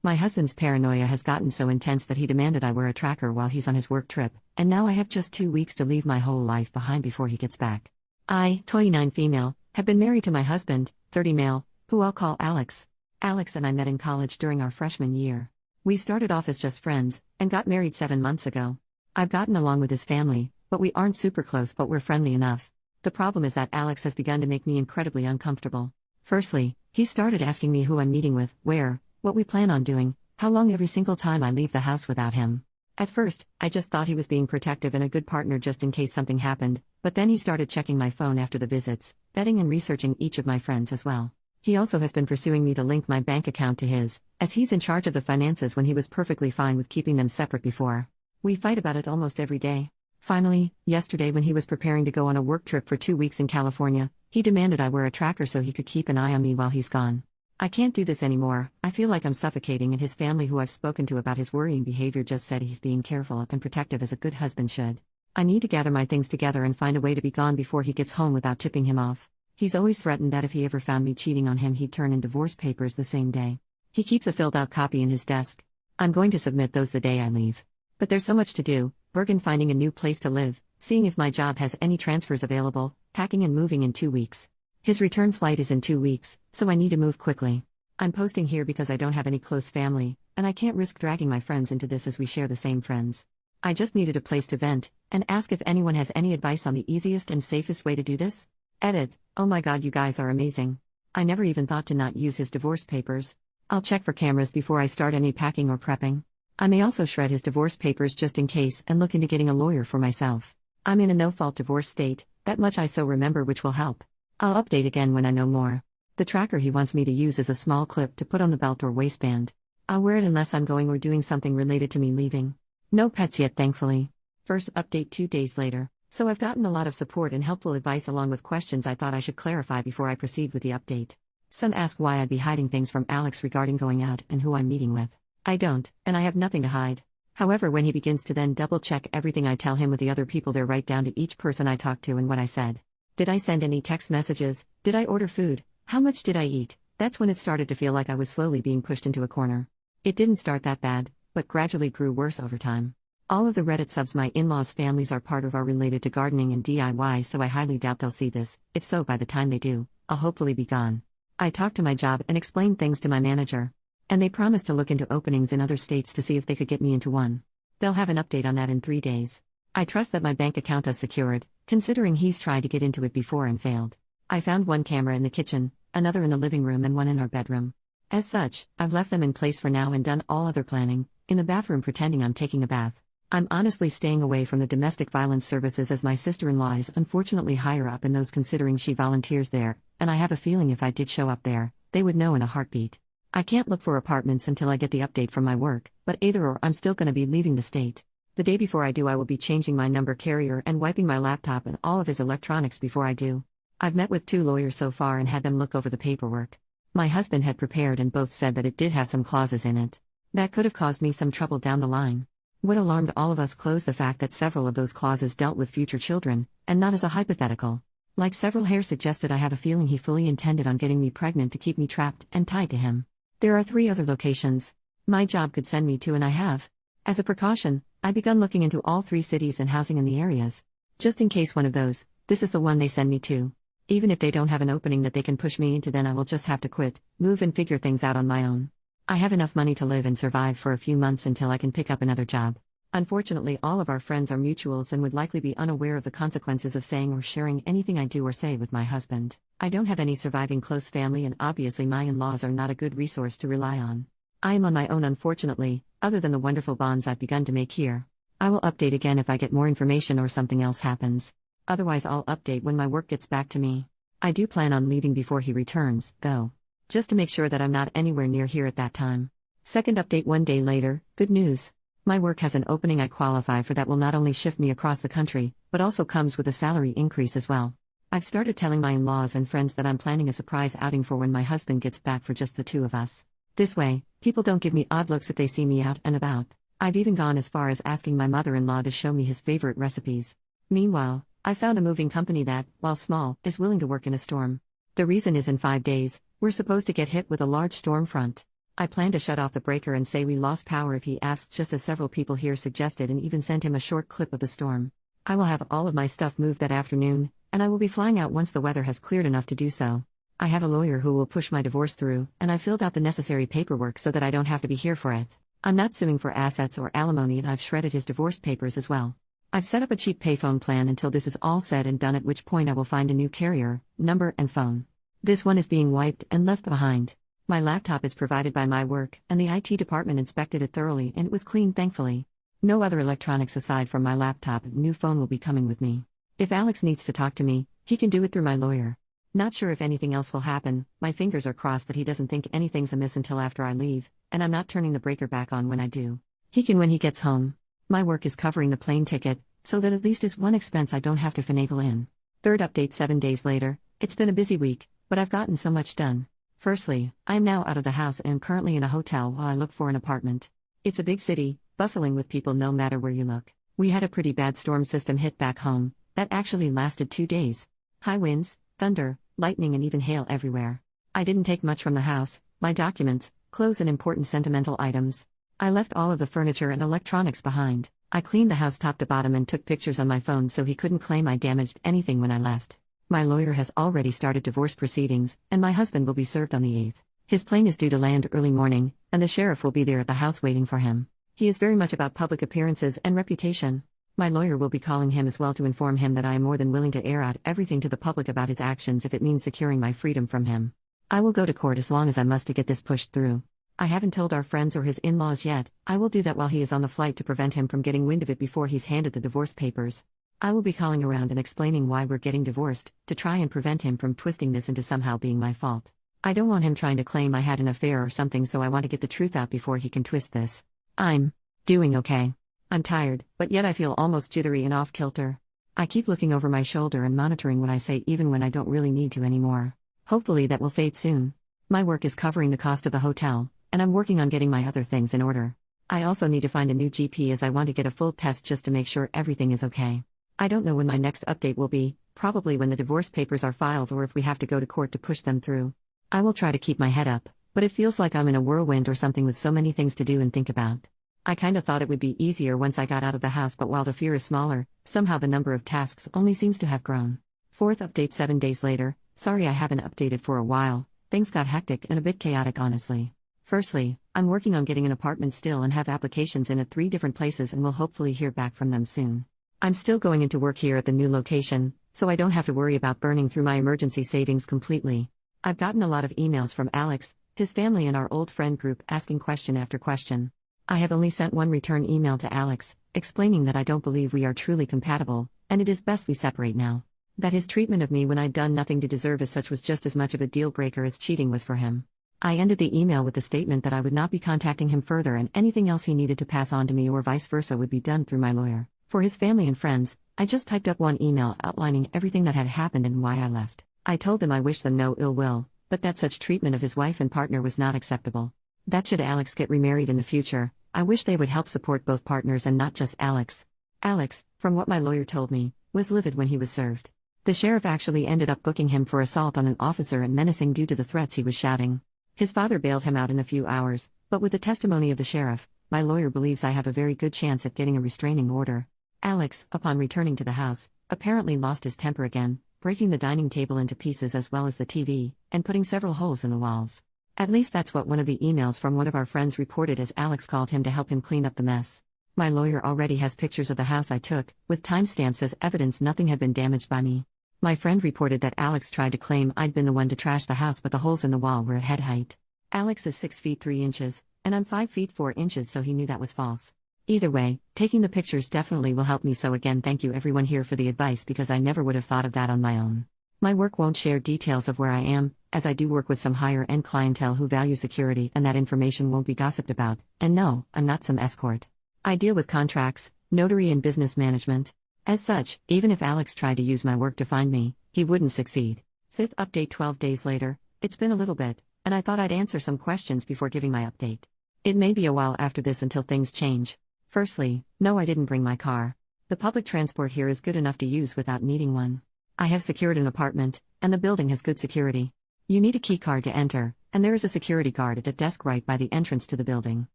My husband's paranoia has gotten so intense that he demanded I wear a tracker while he's on his work trip, and now I have just 2 weeks to leave my whole life behind before he gets back. I, 29 female, have been married to my husband, 30 male, who I'll call Alex. Alex and I met in college during our freshman year. We started off as just friends, and got married 7 months ago. I've gotten along with his family, but we aren't super close, but we're friendly enough. The problem is that Alex has begun to make me incredibly uncomfortable. Firstly, he started asking me who I'm meeting with, where, what we plan on doing, how long every single time I leave the house without him. At first, I just thought he was being protective and a good partner just in case something happened, but then he started checking my phone after the visits, vetting and researching each of my friends as well. He also has been pursuing me to link my bank account to his, as he's in charge of the finances when he was perfectly fine with keeping them separate before. We fight about it almost every day. Finally, yesterday when he was preparing to go on a work trip for 2 weeks in California, he demanded I wear a tracker so he could keep an eye on me while he's gone. I can't do this anymore. I feel like I'm suffocating, and his family, who I've spoken to about his worrying behavior, just said he's being careful and protective as a good husband should. I need to gather my things together and find a way to be gone before he gets home without tipping him off. He's always threatened that if he ever found me cheating on him, he'd turn in divorce papers the same day. He keeps a filled-out copy in his desk. I'm going to submit those the day I leave. But there's so much to do: Bergen, finding a new place to live, seeing if my job has any transfers available, packing and moving in 2 weeks. His return flight is in 2 weeks, so I need to move quickly. I'm posting here because I don't have any close family, and I can't risk dragging my friends into this as we share the same friends. I just needed a place to vent, and ask if anyone has any advice on the easiest and safest way to do this. Edit. Oh my god, you guys are amazing. I never even thought to not use his divorce papers. I'll check for cameras before I start any packing or prepping. I may also shred his divorce papers just in case and look into getting a lawyer for myself. I'm in a no-fault divorce state, that much I so remember, which will help. I'll update again when I know more. The tracker he wants me to use is a small clip to put on the belt or waistband. I'll wear it unless I'm going or doing something related to me leaving. No pets yet, thankfully. First update 2 days later. So I've gotten a lot of support and helpful advice along with questions I thought I should clarify before I proceed with the update. Some ask why I'd be hiding things from Alex regarding going out and who I'm meeting with. I don't, and I have nothing to hide. However, when he begins to then double-check everything I tell him with the other people there, right down to each person I talked to and what I said. Did I send any text messages? Did I order food? How much did I eat? That's when it started to feel like I was slowly being pushed into a corner. It didn't start that bad, but gradually grew worse over time. All of the Reddit subs my in-laws' families are part of are related to gardening and DIY, so I highly doubt they'll see this. If so, by the time they do, I'll hopefully be gone. I talked to my job and explained things to my manager. And they promised to look into openings in other states to see if they could get me into one. They'll have an update on that in 3 days. I trust that my bank account is secured, considering he's tried to get into it before and failed. I found one camera in the kitchen, another in the living room, and one in our bedroom. As such, I've left them in place for now and done all other planning, in the bathroom pretending I'm taking a bath. I'm honestly staying away from the domestic violence services as my sister-in-law is unfortunately higher up in those, considering she volunteers there, and I have a feeling if I did show up there, they would know in a heartbeat. I can't look for apartments until I get the update from my work, but either or, I'm still going to be leaving the state. The day before I do, I will be changing my number carrier and wiping my laptop and all of his electronics before I do. I've met with 2 lawyers so far and had them look over the paperwork. My husband had prepared and both said that it did have some clauses in it that could have caused me some trouble down the line. What alarmed all of us closed the fact that several of those clauses dealt with future children, and not as a hypothetical. Like several here suggested, I have a feeling he fully intended on getting me pregnant to keep me trapped and tied to him. There are 3 other locations my job could send me to, and I have. As a precaution, I've begun looking into all 3 cities and housing in the areas. Just in case one of those, this is the one they send me to. Even if they don't have an opening that they can push me into, then I will just have to quit, move and figure things out on my own. I have enough money to live and survive for a few months until I can pick up another job. Unfortunately, all of our friends are mutuals and would likely be unaware of the consequences of saying or sharing anything I do or say with my husband. I don't have any surviving close family, and obviously my in-laws are not a good resource to rely on. I am on my own, unfortunately, other than the wonderful bonds I've begun to make here. I will update again if I get more information or something else happens. Otherwise, I'll update when my work gets back to me. I do plan on leaving before he returns, though, just to make sure that I'm not anywhere near here at that time. Second update 1 day later. Good news. My work has an opening I qualify for that will not only shift me across the country, but also comes with a salary increase as well. I've started telling my in-laws and friends that I'm planning a surprise outing for when my husband gets back for just the 2 of us. This way, people don't give me odd looks if they see me out and about. I've even gone as far as asking my mother-in-law to show me his favorite recipes. Meanwhile, I found a moving company that, while small, is willing to work in a storm. The reason is in 5 days, we're supposed to get hit with a large storm front. I plan to shut off the breaker and say we lost power if he asks, just as several people here suggested, and even sent him a short clip of the storm. I will have all of my stuff moved that afternoon, and I will be flying out once the weather has cleared enough to do so. I have a lawyer who will push my divorce through, and I filled out the necessary paperwork so that I don't have to be here for it. I'm not suing for assets or alimony, and I've shredded his divorce papers as well. I've set up a cheap payphone plan until this is all said and done, at which point I will find a new carrier, number, and phone. This one is being wiped and left behind. My laptop is provided by my work, and the IT department inspected it thoroughly and it was clean, thankfully. No other electronics aside from my laptop. New phone will be coming with me. If Alex needs to talk to me, he can do it through my lawyer. Not sure if anything else will happen. My fingers are crossed that he doesn't think anything's amiss until after I leave, and I'm not turning the breaker back on when I do. He can when he gets home. My work is covering the plane ticket, so that at least is one expense I don't have to finagle in. Third update 7 days later. It's been a busy week, but I've gotten so much done. Firstly, I am now out of the house and am currently in a hotel while I look for an apartment. It's a big city, bustling with people no matter where you look. We had a pretty bad storm system hit back home, that actually lasted 2 days. High winds, thunder, lightning, and even hail everywhere. I didn't take much from the house: my documents, clothes, and important sentimental items. I left all of the furniture and electronics behind. I cleaned the house top to bottom and took pictures on my phone so he couldn't claim I damaged anything when I left. My lawyer has already started divorce proceedings, and my husband will be served on the 8th. His plane is due to land early morning, and the sheriff will be there at the house waiting for him. He is very much about public appearances and reputation. My lawyer will be calling him as well to inform him that I am more than willing to air out everything to the public about his actions if it means securing my freedom from him. I will go to court as long as I must to get this pushed through. I haven't told our friends or his in-laws yet. I will do that while he is on the flight to prevent him from getting wind of it before he's handed the divorce papers. I will be calling around and explaining why we're getting divorced, to try and prevent him from twisting this into somehow being my fault. I don't want him trying to claim I had an affair or something, so I want to get the truth out before he can twist this. I'm doing okay. I'm tired, but yet I feel almost jittery and off-kilter. I keep looking over my shoulder and monitoring what I say even when I don't really need to anymore. Hopefully that will fade soon. My work is covering the cost of the hotel, and I'm working on getting my other things in order. I also need to find a new GP as I want to get a full test just to make sure everything is okay. I don't know when my next update will be, probably when the divorce papers are filed or if we have to go to court to push them through. I will try to keep my head up, but it feels like I'm in a whirlwind or something with so many things to do and think about. I kinda thought it would be easier once I got out of the house, but while the fear is smaller, somehow the number of tasks only seems to have grown. Fourth update 7 days later. Sorry I haven't updated for a while. Things got hectic and a bit chaotic, honestly. Firstly, I'm working on getting an apartment still and have applications in at 3 different places and will hopefully hear back from them soon. I'm still going into work here at the new location, so I don't have to worry about burning through my emergency savings completely. I've gotten a lot of emails from Alex, his family, and our old friend group asking question after question. I have only sent one return email to Alex, explaining that I don't believe we are truly compatible, and it is best we separate now. That his treatment of me when I'd done nothing to deserve as such was just as much of a deal breaker as cheating was for him. I ended the email with the statement that I would not be contacting him further, and anything else he needed to pass on to me or vice versa would be done through my lawyer. For his family and friends, I just typed up one email outlining everything that had happened and why I left. I told them I wished them no ill will, but that such treatment of his wife and partner was not acceptable. That should Alex get remarried in the future, I wish they would help support both partners and not just Alex. Alex, from what my lawyer told me, was livid when he was served. The sheriff actually ended up booking him for assault on an officer and menacing due to the threats he was shouting. His father bailed him out in a few hours, but with the testimony of the sheriff, my lawyer believes I have a very good chance at getting a restraining order. Alex, upon returning to the house, apparently lost his temper again, breaking the dining table into pieces as well as the TV, and putting several holes in the walls. At least that's what one of the emails from one of our friends reported, as Alex called him to help him clean up the mess. My lawyer already has pictures of the house I took, with timestamps as evidence nothing had been damaged by me. My friend reported that Alex tried to claim I'd been the one to trash the house, but the holes in the wall were at head height. Alex is 6 feet 3 inches, and I'm 5 feet 4 inches, so he knew that was false. Either way, taking the pictures definitely will help me, so again thank you everyone here for the advice, because I never would have thought of that on my own. My work won't share details of where I am, as I do work with some higher-end clientele who value security, and that information won't be gossiped about. And no, I'm not some escort. I deal with contracts, notary, and business management. As such, even if Alex tried to use my work to find me, he wouldn't succeed. Fifth update 12 days later. It's been a little bit, and I thought I'd answer some questions before giving my update. It may be a while after this until things change. Firstly, no, I didn't bring my car. The public transport here is good enough to use without needing one. I have secured an apartment, and the building has good security. You need a key card to enter, and there is a security guard at a desk right by the entrance to the building.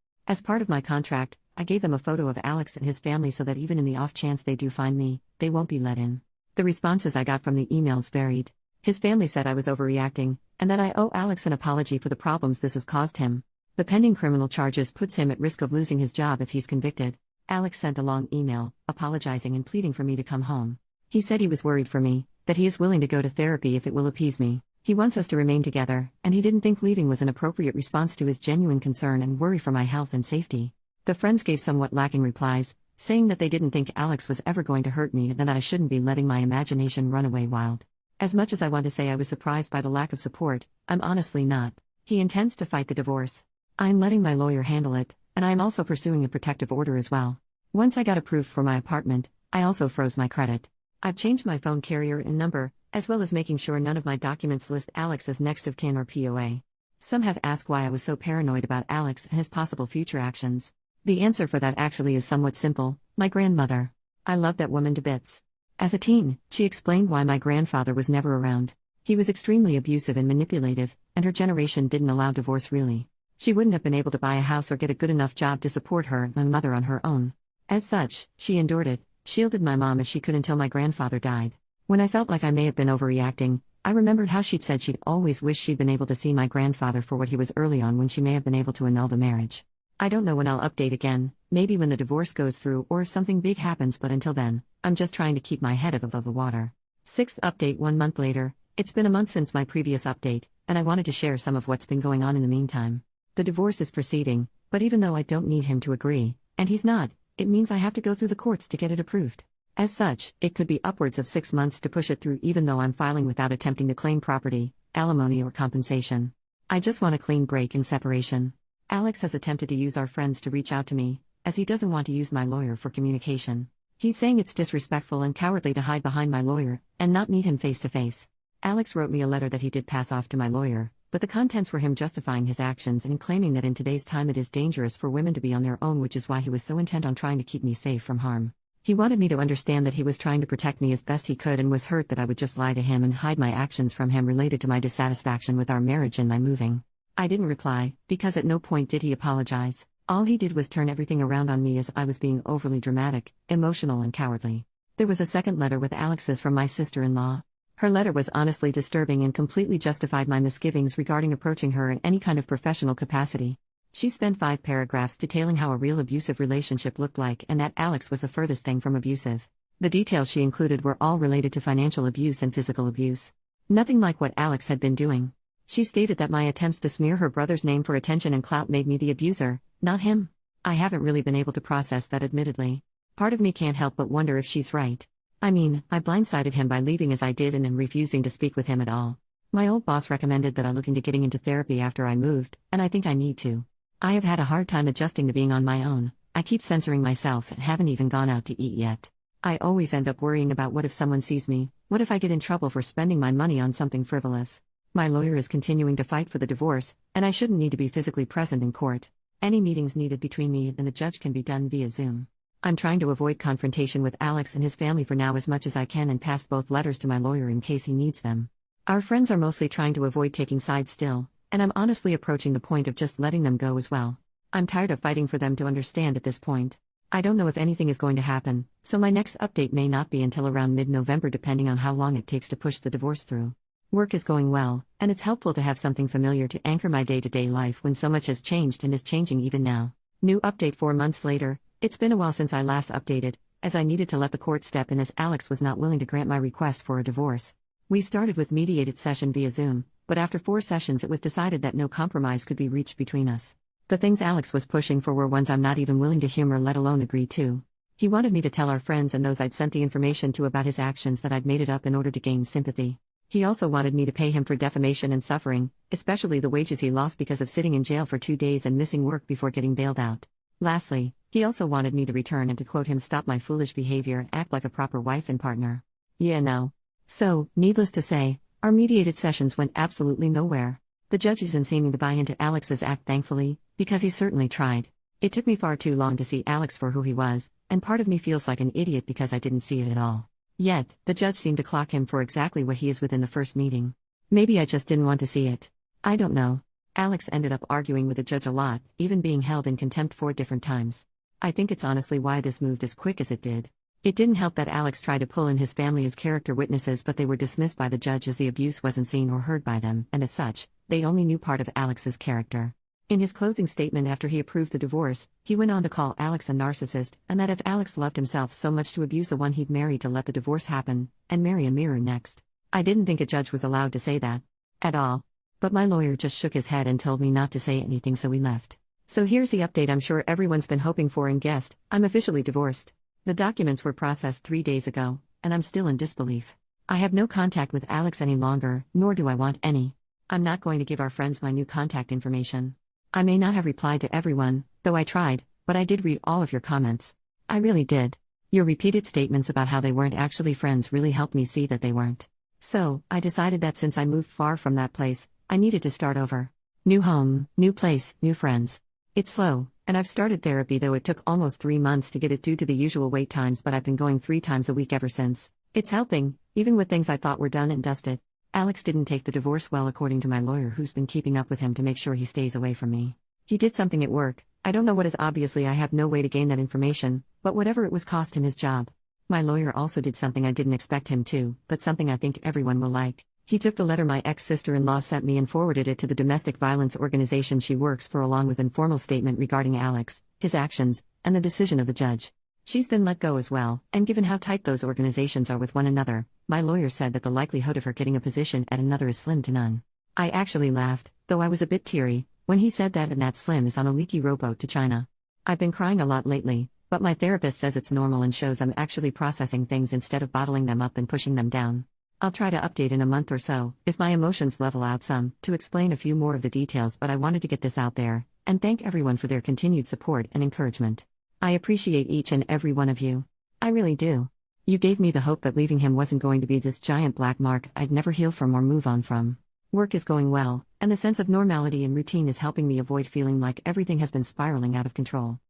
As part of my contract, I gave them a photo of Alex and his family so that even in the off chance they do find me, they won't be let in. The responses I got from the emails varied. His family said I was overreacting, and that I owe Alex an apology for the problems this has caused him. The pending criminal charges puts him at risk of losing his job if he's convicted. Alex sent a long email, apologizing and pleading for me to come home. He said he was worried for me, that he is willing to go to therapy if it will appease me. He wants us to remain together, and he didn't think leaving was an appropriate response to his genuine concern and worry for my health and safety. The friends gave somewhat lacking replies, saying that they didn't think Alex was ever going to hurt me and that I shouldn't be letting my imagination run away wild. As much as I want to say I was surprised by the lack of support, I'm honestly not. He intends to fight the divorce. I'm letting my lawyer handle it, and I'm also pursuing a protective order as well. Once I got approved for my apartment, I also froze my credit. I've changed my phone carrier and number, as well as making sure none of my documents list Alex as next of kin or POA. Some have asked why I was so paranoid about Alex and his possible future actions. The answer for that actually is somewhat simple: my grandmother. I love that woman to bits. As a teen, she explained why my grandfather was never around. He was extremely abusive and manipulative, and her generation didn't allow divorce really. She wouldn't have been able to buy a house or get a good enough job to support her and my mother on her own. As such, she endured it, shielded my mom as she could until my grandfather died. When I felt like I may have been overreacting, I remembered how she'd said she'd always wished she'd been able to see my grandfather for what he was early on when she may have been able to annul the marriage. I don't know when I'll update again, maybe when the divorce goes through or if something big happens, but until then, I'm just trying to keep my head above the water. 6th update 1 month later. It's been a month since my previous update, and I wanted to share some of what's been going on in the meantime. The divorce is proceeding, but even though I don't need him to agree, and he's not, it means I have to go through the courts to get it approved. As such, it could be upwards of 6 months to push it through even though I'm filing without attempting to claim property, alimony or compensation. I just want a clean break and separation. Alex has attempted to use our friends to reach out to me, as he doesn't want to use my lawyer for communication. He's saying it's disrespectful and cowardly to hide behind my lawyer, and not meet him face to face. Alex wrote me a letter that he did pass off to my lawyer, but the contents were him justifying his actions and claiming that in today's time it is dangerous for women to be on their own, which is why he was so intent on trying to keep me safe from harm. He wanted me to understand that he was trying to protect me as best he could and was hurt that I would just lie to him and hide my actions from him related to my dissatisfaction with our marriage and my moving. I didn't reply, because at no point did he apologize. All he did was turn everything around on me as I was being overly dramatic, emotional and cowardly. There was a second letter with Alex's from my sister-in-law. Her letter was honestly disturbing and completely justified my misgivings regarding approaching her in any kind of professional capacity. She spent 5 paragraphs detailing how a real abusive relationship looked like and that Alex was the furthest thing from abusive. The details she included were all related to financial abuse and physical abuse. Nothing like what Alex had been doing. She stated that my attempts to smear her brother's name for attention and clout made me the abuser, not him. I haven't really been able to process that, admittedly. Part of me can't help but wonder if she's right. I mean, I blindsided him by leaving as I did and refusing to speak with him at all. My old boss recommended that I look into getting into therapy after I moved, and I think I need to. I have had a hard time adjusting to being on my own. I keep censoring myself and haven't even gone out to eat yet. I always end up worrying about what if someone sees me, what if I get in trouble for spending my money on something frivolous. My lawyer is continuing to fight for the divorce, and I shouldn't need to be physically present in court. Any meetings needed between me and the judge can be done via Zoom. I'm trying to avoid confrontation with Alex and his family for now as much as I can and passed both letters to my lawyer in case he needs them. Our friends are mostly trying to avoid taking sides still, and I'm honestly approaching the point of just letting them go as well. I'm tired of fighting for them to understand at this point. I don't know if anything is going to happen, so my next update may not be until around mid-November depending on how long it takes to push the divorce through. Work is going well, and it's helpful to have something familiar to anchor my day-to-day life when so much has changed and is changing even now. New update 4 months later. It's been a while since I last updated, as I needed to let the court step in as Alex was not willing to grant my request for a divorce. We started with mediated session via Zoom, but after 4 sessions it was decided that no compromise could be reached between us. The things Alex was pushing for were ones I'm not even willing to humor, let alone agree to. He wanted me to tell our friends and those I'd sent the information to about his actions that I'd made it up in order to gain sympathy. He also wanted me to pay him for defamation and suffering, especially the wages he lost because of sitting in jail for 2 days and missing work before getting bailed out. Lastly, he also wanted me to return and to quote him, stop my foolish behavior and act like a proper wife and partner. Yeah, no. So, needless to say, our mediated sessions went absolutely nowhere. The judge isn't seeming to buy into Alex's act, thankfully, because he certainly tried. It took me far too long to see Alex for who he was, and part of me feels like an idiot because I didn't see it at all. Yet, the judge seemed to clock him for exactly what he is within the first meeting. Maybe I just didn't want to see it. I don't know. Alex ended up arguing with the judge a lot, even being held in contempt 4 different times. I think it's honestly why this moved as quick as it did. It didn't help that Alex tried to pull in his family as character witnesses, but they were dismissed by the judge as the abuse wasn't seen or heard by them, and as such, they only knew part of Alex's character. In his closing statement after he approved the divorce, he went on to call Alex a narcissist, and that if Alex loved himself so much to abuse the one he'd married to let the divorce happen, and marry a mirror next. I didn't think a judge was allowed to say that. At all. But my lawyer just shook his head and told me not to say anything, so we left. So here's the update I'm sure everyone's been hoping for and guessed: I'm officially divorced. The documents were processed 3 days ago, and I'm still in disbelief. I have no contact with Alex any longer, nor do I want any. I'm not going to give our friends my new contact information. I may not have replied to everyone, though I tried, but I did read all of your comments. I really did. Your repeated statements about how they weren't actually friends really helped me see that they weren't. So, I decided that since I moved far from that place, I needed to start over. New home, new place, new friends. It's slow, and I've started therapy, though it took almost 3 months to get it due to the usual wait times, but I've been going 3 times a week ever since. It's helping, even with things I thought were done and dusted. Alex didn't take the divorce well, according to my lawyer, who's been keeping up with him to make sure he stays away from me. He did something at work. I don't know what is. Obviously I have no way to gain that information, but whatever it was cost him his job. My lawyer also did something I didn't expect him to, but something I think everyone will like. He took the letter my ex-sister-in-law sent me and forwarded it to the domestic violence organization she works for, along with an informal statement regarding Alex, his actions, and the decision of the judge. She's been let go as well, and given how tight those organizations are with one another, my lawyer said that the likelihood of her getting a position at another is slim to none. I actually laughed, though I was a bit teary, when he said that, and that Slim is on a leaky rowboat to China. I've been crying a lot lately, but my therapist says it's normal and shows I'm actually processing things instead of bottling them up and pushing them down. I'll try to update in a month or so, if my emotions level out some, to explain a few more of the details, but I wanted to get this out there, and thank everyone for their continued support and encouragement. I appreciate each and every one of you. I really do. You gave me the hope that leaving him wasn't going to be this giant black mark I'd never heal from or move on from. Work is going well, and the sense of normality and routine is helping me avoid feeling like everything has been spiraling out of control.